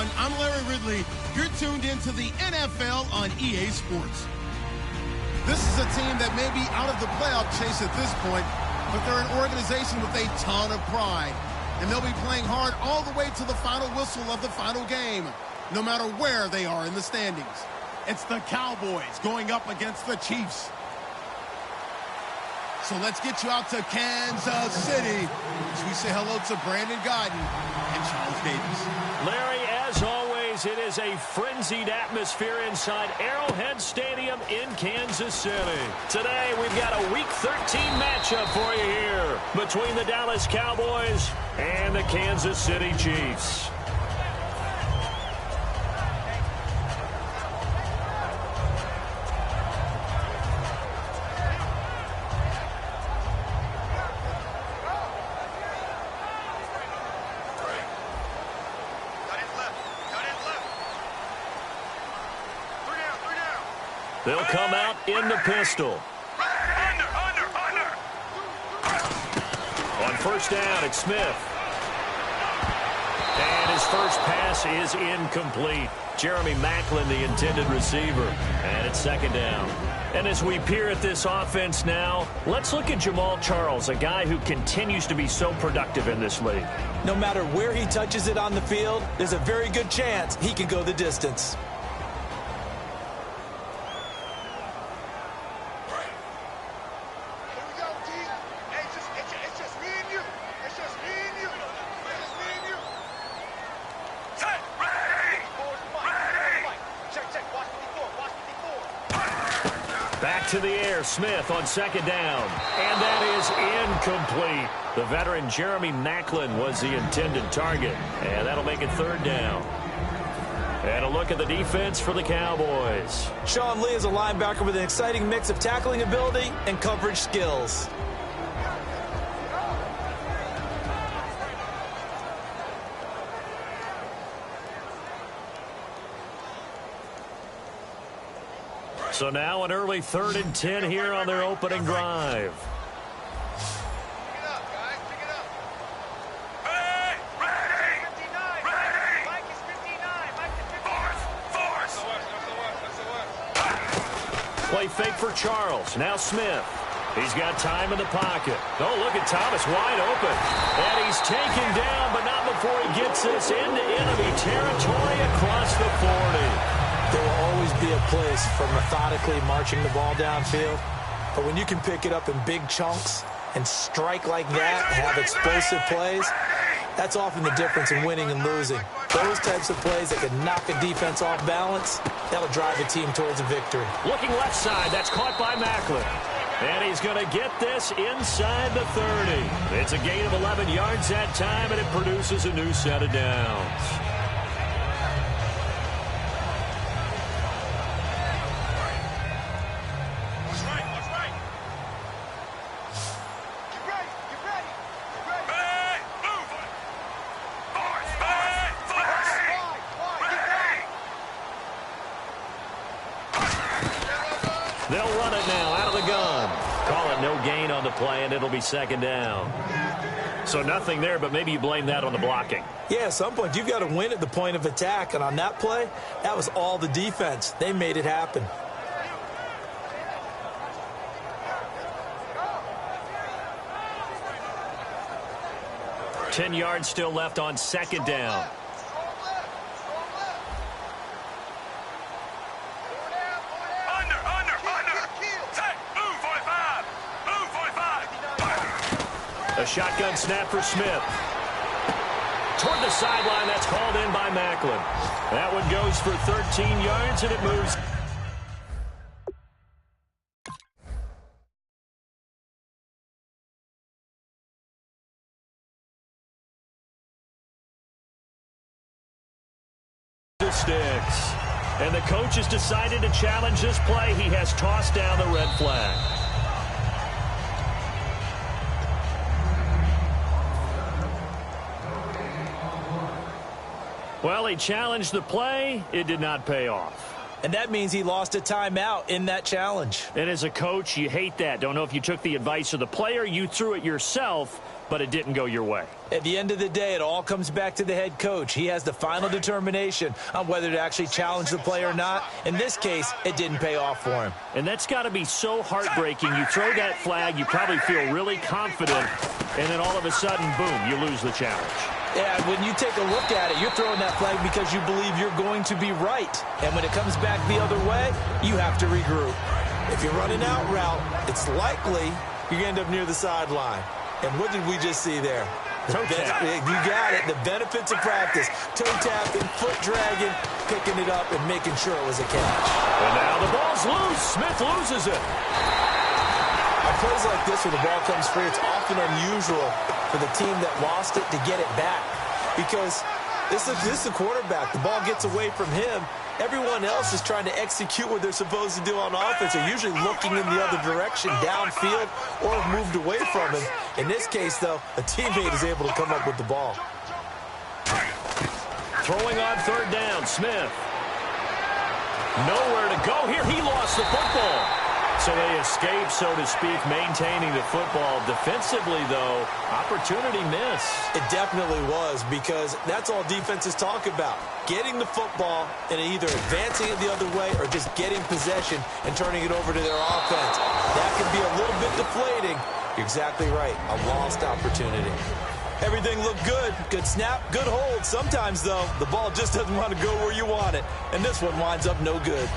everyone. I'm Larry Ridley. You're tuned into the NFL on EA Sports. This is a team that may be out of the playoff chase at this point, but they're an organization with a ton of pride. And they'll be playing hard all the way to the final whistle of the final game, no matter where they are in the standings. It's the Cowboys going up against the Chiefs. So let's get you out to Kansas City as we say hello to Brandon Godden and Charles Davis. Larry, as always, it is a frenzied atmosphere inside Arrowhead Stadium in Kansas City. Today, we've got a Week 13 matchup for you here between the Dallas Cowboys and the Kansas City Chiefs. They'll come out in the pistol. Under. On first down, it's Smith. And his first pass is incomplete. Jeremy Maclin, the intended receiver. And it's second down. And as we peer at this offense now, let's look at Jamal Charles, a guy who continues to be so productive in this league. No matter where he touches it on the field, there's a very good chance he can go the distance. Back to the air, Smith on second down. And that is incomplete. The veteran Jeremy Maclin was the intended target. And that'll make it third down. And a look at the defense for the Cowboys. Sean Lee is a linebacker with an exciting mix of tackling ability and coverage skills. So now an early 3rd and 10 here on their opening drive. Play fake for Charles. Now Smith. He's got time in the pocket. Oh, look at Thomas wide open. And he's taken down, but not before he gets this into enemy territory across the 40. There will always be a place for methodically marching the ball downfield. But when you can pick it up in big chunks and strike like that and have explosive plays, that's often the difference in winning and losing. Those types of plays that can knock a defense off balance, that'll drive a team towards a victory. Looking left side, that's caught by Maclin. And he's going to get this inside the 30. It's a gain of 11 yards that time, and it produces a new set of downs. They'll run it now out of the gun. Call it no gain on the play, and it'll be second down. So nothing there, but maybe you blame that on the blocking. Yeah, at some point, you've got to win at the point of attack. And on that play, that was all the defense. They made it happen. Ten yards still left on second down. A shotgun snap for Smith. Toward the sideline, that's called in by Maclin. That one goes for 13 yards, and it moves. Sticks. And the coach has decided to challenge this play. He has tossed down the red flag. Well, he challenged the play. It did not pay off. And that means he lost a timeout in that challenge. And as a coach, you hate that. Don't know if you took the advice of the player, you threw it yourself, but it didn't go your way. At the end of the day, it all comes back to the head coach. He has the final determination on whether to actually challenge the play or not. In this case, it didn't pay off for him. And that's got to be so heartbreaking. You throw that flag, you probably feel really confident, and then all of a sudden, boom, you lose the challenge. Yeah, when you take a look at it, you're throwing that flag because you believe you're going to be right. And when it comes back the other way, you have to regroup. If you're running out route, it's likely you're going to end up near the sideline. And what did we just see there? Toe tap. You got it. The benefits of practice. Toe tapping, foot dragging, picking it up, and making sure it was a catch. And now the ball's loose. Smith loses it. On plays like this where the ball comes free, it's often unusual for the team that lost it to get it back. Because this is the quarterback. The ball gets away from him. Everyone else is trying to execute what they're supposed to do on offense. They're usually looking in the other direction, downfield, or have moved away from him. In this case, though, a teammate is able to come up with the ball. Throwing on third down, Smith. Nowhere to go here. He lost the football. So they escape, so to speak, maintaining the football. Defensively, though, opportunity miss. It definitely was, because that's all defenses talk about. Getting the football and either advancing it the other way or just getting possession and turning it over to their offense. That can be a little bit deflating. You're exactly right. A lost opportunity. Everything looked good. Good snap, good hold. Sometimes, though, the ball just doesn't want to go where you want it. And this one winds up no good.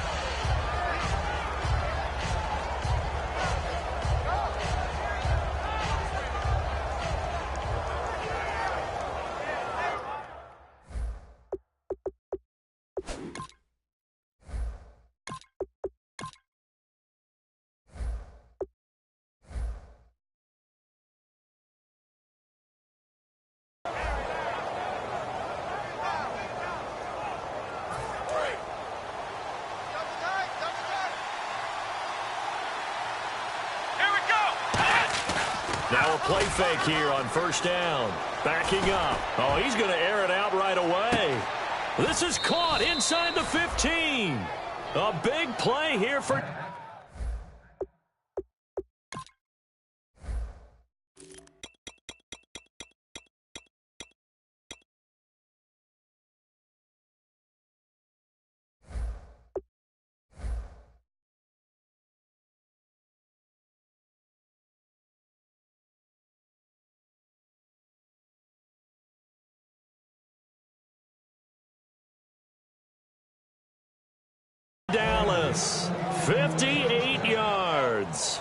Now a play fake here on first down. Backing up. Oh, he's going to air it out right away. This is caught inside the 15. A big play here for... Dallas, 58 yards.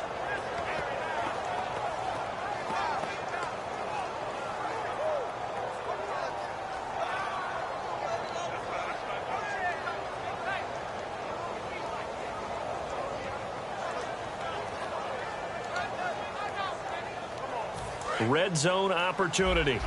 Red zone opportunity.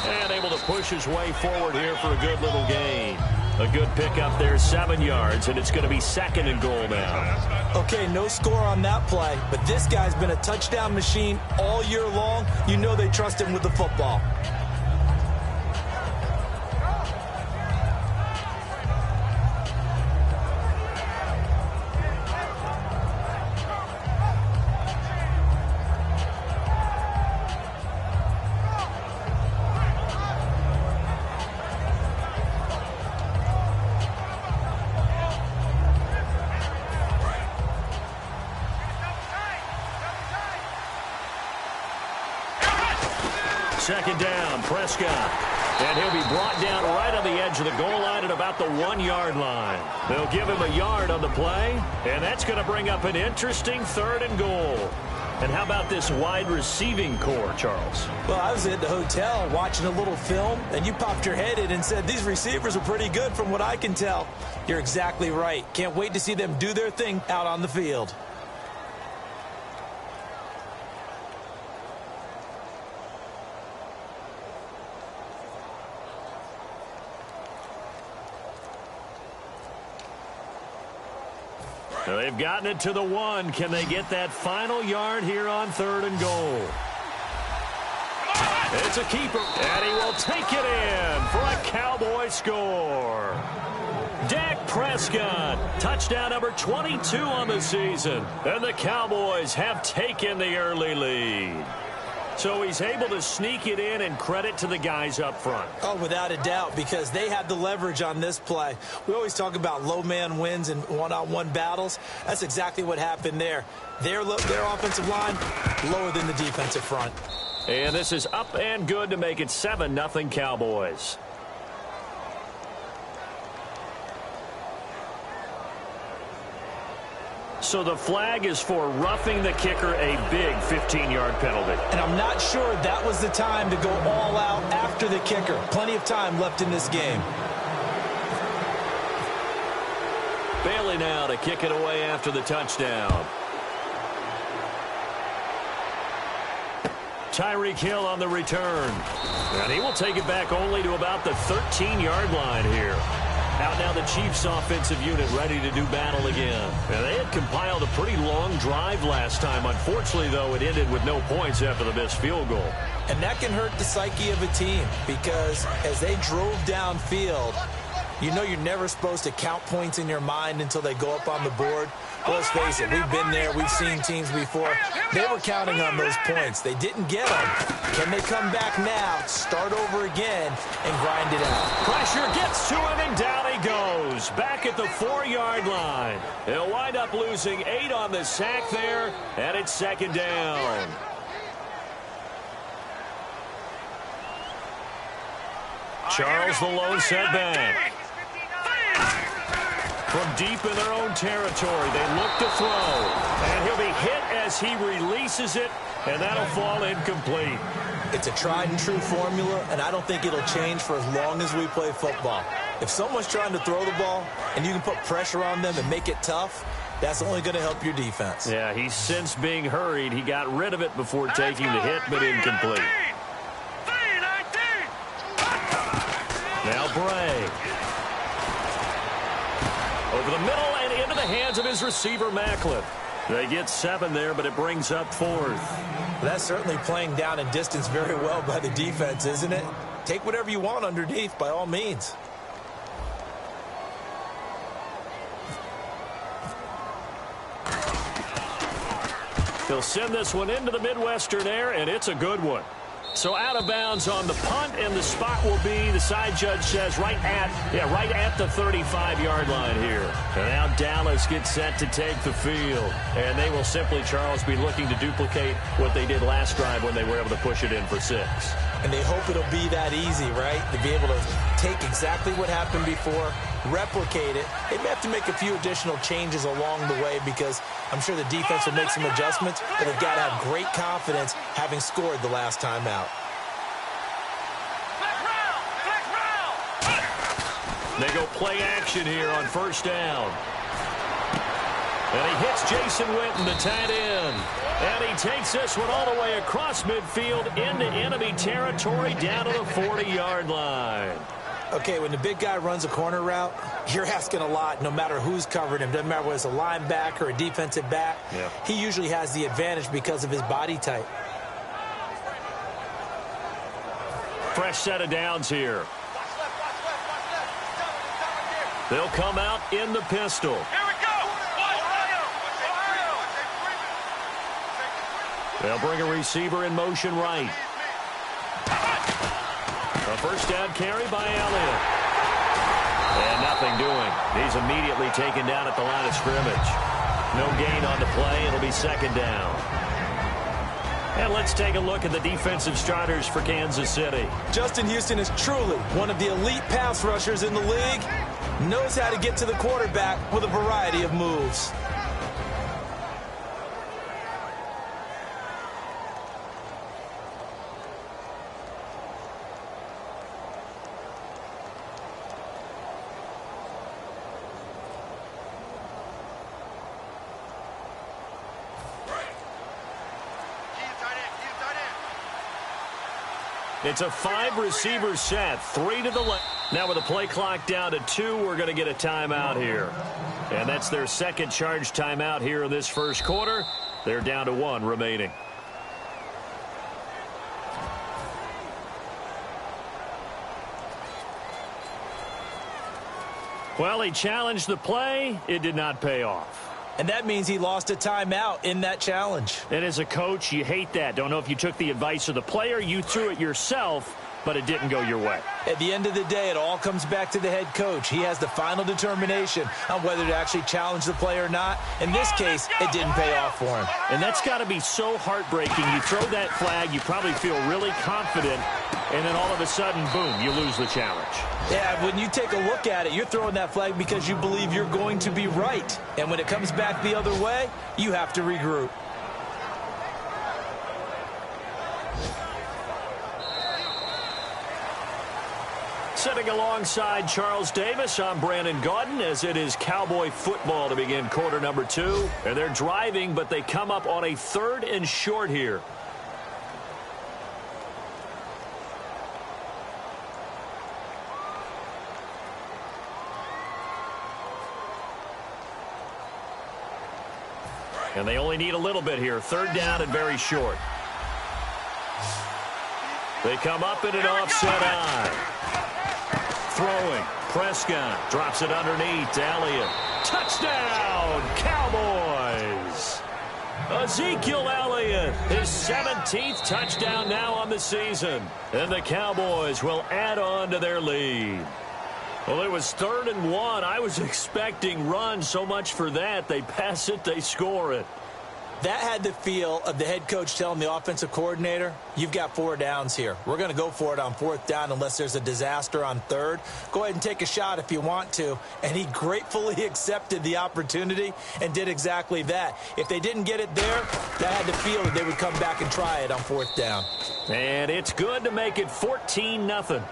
And able to push his way forward here for a good little gain. A good pickup there, 7 yards, and it's going to be 2nd and goal now. Okay, no score on that play, but this guy's been a touchdown machine all year long. You know they trust him with the football. Second down, Prescott. And he'll be brought down right on the edge of the goal line at about the 1-yard line. They'll give him a yard on the play, and that's going to bring up an interesting 3rd and goal. And how about this wide receiving core, Charles? Well, I was at the hotel watching a little film, and you popped your head in and said, these receivers are pretty good from what I can tell. You're exactly right. Can't wait to see them do their thing out on the field. They've gotten it to the 1. Can they get that final yard here on 3rd and goal? It's a keeper, and he will take it in for a Cowboy score. Dak Prescott. Touchdown number 22 on the season. And the Cowboys have taken the early lead. So he's able to sneak it in, and credit to the guys up front. Oh, without a doubt, because they had the leverage on this play. We always talk about low man wins in one-on-one battles. That's exactly what happened there. Their offensive line lower than the defensive front. And this is up and good to make it 7-0 Cowboys. So the flag is for roughing the kicker, a big 15-yard penalty. And I'm not sure that was the time to go all out after the kicker. Plenty of time left in this game. Bailey now to kick it away after the touchdown. Tyreek Hill on the return. And he will take it back only to about the 13-yard line here. Out now the Chiefs offensive unit ready to do battle again. And they had compiled a pretty long drive last time. Unfortunately, though, it ended with no points after the missed field goal. And that can hurt the psyche of a team because as they drove downfield, you know you're never supposed to count points in your mind until they go up on the board. Well, let's face it, we've been there. We've seen teams before. They were counting on those points. They didn't get them. Can they come back now, start over again, and grind it out? Pressure gets to him, and down he goes. Back at the 4-yard line. He'll wind up losing 8 on the sack there, and it's second down. Charles the lone setback. From deep in their own territory, they look to throw. And he'll be hit as he releases it, and that'll fall incomplete. It's a tried-and-true formula, and I don't think it'll change for as long as we play football. If someone's trying to throw the ball, and you can put pressure on them and make it tough, that's only going to help your defense. Yeah, he's since being hurried. He got rid of it before taking the hit, but incomplete. Now Bray. Over the middle and into the hands of his receiver, Macklin. They get 7 there, but it brings up 4th. That's certainly playing down and distance very well by the defense, isn't it? Take whatever you want underneath, by all means. He'll send this one into the Midwestern air, and it's a good one. So out of bounds on the punt, and the spot will be, the side judge says, right at the 35-yard line here. And now Dallas gets set to take the field. And they will simply, Charles, be looking to duplicate what they did last drive when they were able to push it in for 6. And they hope it'll be that easy, right? To be able to take exactly what happened before, replicate it. They may have to make a few additional changes along the way because I'm sure the defense will make some adjustments, but they've got to have great confidence having scored the last time out. They go play action here on first down. And he hits Jason Witten, the tight end. And he takes this one all the way across midfield into enemy territory down to the 40-yard line. Okay, when the big guy runs a corner route, you're asking a lot no matter who's covering him. Doesn't matter whether it's a linebacker or a defensive back. Yeah. He usually has the advantage because of his body type. Fresh set of downs here. They'll come out in the pistol. Here we go. They'll bring a receiver in motion right. A first down carry by Elliott. And nothing doing. He's immediately taken down at the line of scrimmage. No gain on the play. It'll be second down. And let's take a look at the defensive starters for Kansas City. Justin Houston is truly one of the elite pass rushers in the league. Knows how to get to the quarterback with a variety of moves. It's a 5-receiver set, 3 to the left. Now with the play clock down to 2, we're going to get a timeout here. And that's their second charge timeout here in this first quarter. They're down to 1 remaining. Well, he challenged the play. It did not pay off. And that means he lost a timeout in that challenge. And as a coach, you hate that. Don't know if you took the advice of the player, you threw it yourself, but it didn't go your way. At the end of the day, it all comes back to the head coach. He has the final determination on whether to actually challenge the play or not. In this case, it didn't pay off for him. And that's got to be so heartbreaking. You throw that flag, you probably feel really confident, and then all of a sudden, boom, you lose the challenge. Yeah, when you take a look at it, you're throwing that flag because you believe you're going to be right. And when it comes back the other way, you have to regroup. Sitting alongside Charles Davis, I'm Brandon Gaudin, as it is Cowboy football to begin quarter number 2. And they're driving, but they come up on a 3rd and short here. And they only need a little bit here. 3rd down and very short. They come up in an offset eye. Throwing. Prescott drops it underneath to Elliott. Touchdown, Cowboys. Ezekiel Elliott, his 17th touchdown now on the season. And the Cowboys will add on to their lead. Well, it was 3rd and 1. I was expecting run. So much for that. They pass it, they score it. That had the feel of the head coach telling the offensive coordinator, you've got 4 downs here. We're going to go for it on 4th down unless there's a disaster on 3rd. Go ahead and take a shot if you want to. And he gratefully accepted the opportunity and did exactly that. If they didn't get it there, that had the feel that they would come back and try it on 4th down. And it's good to make it 14-0.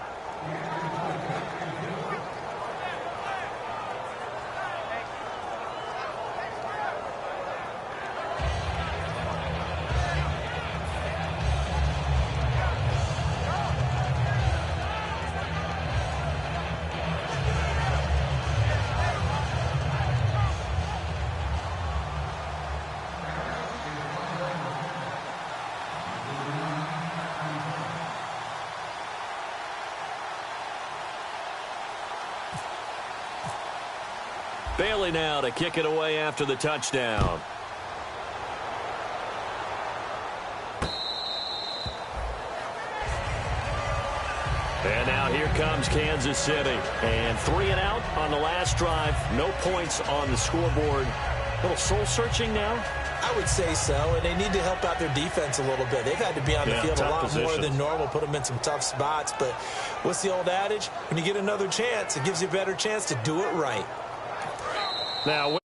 Bailey now to kick it away after the touchdown. And now here comes Kansas City. And 3 and out on the last drive. No points on the scoreboard. A little soul-searching now? I would say so, and they need to help out their defense a little bit. They've had to be on the field a lot more than normal, put them in some tough spots. But what's the old adage? When you get another chance, it gives you a better chance to do it right. Now,